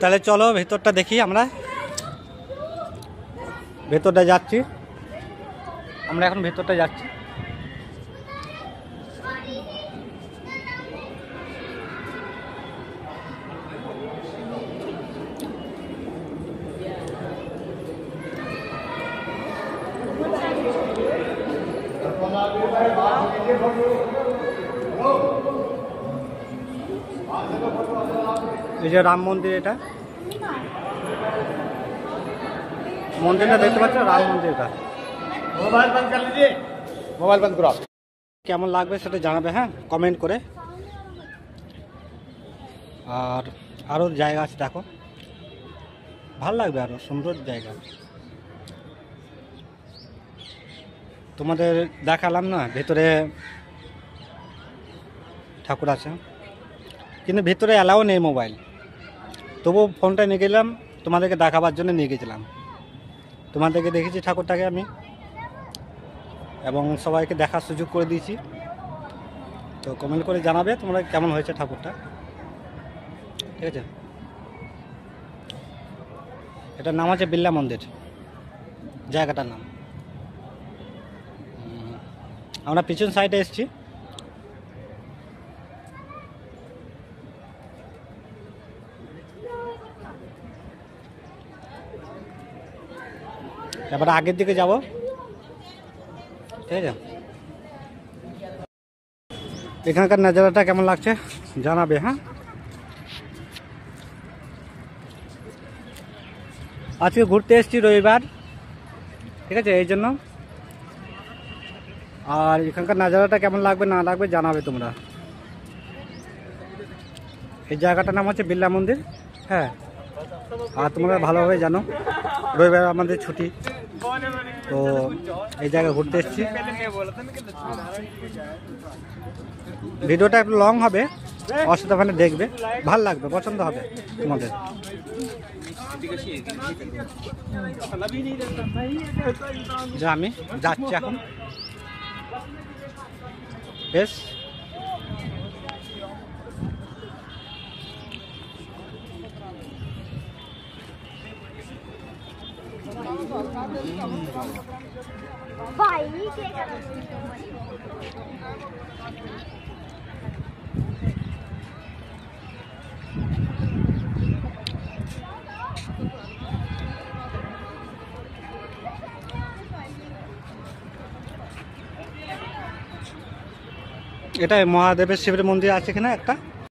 তাহলে চলো ভেতরটা দেখি। আমরা ভেতরটা যাচ্ছি, আমরা এখন ভেতরটা যাচ্ছি। এই যে রাম মন্দির, এটা মন্দিরটা দেখতে পাচ্ছ, রাম মন্দিরটা। মোবাইল বন্ধ করে লিজিয়ে, মোবাইল বন্ধ করো। কেমন লাগবে সেটা জানাবে, হ্যাঁ, কমেন্ট করে। আর আরও জায়গা আছে, দেখো ভালো লাগবে, আরও সুন্দর জায়গা। তোমাদের দেখালাম না ভেতরে ঠাকুর আছে, কিন্তু ভেতরে অ্যালাও নেই মোবাইল। তবু ফোনটা নিয়ে গেলাম, তোমাদেরকে দেখাবার জন্য নিয়ে গেছিলাম। তোমাদেরকে দেখেছি ঠাকুরটাকে আমি, এবং সবাইকে দেখার সুযোগ করে দিয়েছি। তো কমেন্ট করে জানাবে তোমরা কেমন হয়েছে ঠাকুরটা, ঠিক আছে। এটার নাম আছে বিড়লা মন্দির, জায়গাটার নাম। আমরা পিছন সাইডে এসেছি। এবার আগের দিকে যাব, ঠিক আছে। এখানকার নজারাটা কেমন লাগছে জানাবে, হ্যাঁ। আজকে ঘুরতে এসেছি রবিবার, ঠিক আছে, এই জন্য। আর এখানকার নজারাটা কেমন লাগবে না লাগবে জানাবে তোমরা। এই জায়গাটার নাম হচ্ছে বিড়লা মন্দির, হ্যাঁ। আর তোমরা ভালোভাবে জানো রবিবার আমাদের ছুটি, তো এই জায়গায় ঘুরতে এসেছি। ভিডিওটা একটু লং হবে, অসুবিধা মানে দেখবে, ভাল লাগবে, পছন্দ হবে তোমাদের। যা আমি যাচ্ছি এখন, বেশ। এটা মহাদেবের শিবের মন্দির আছে এখানে একটা।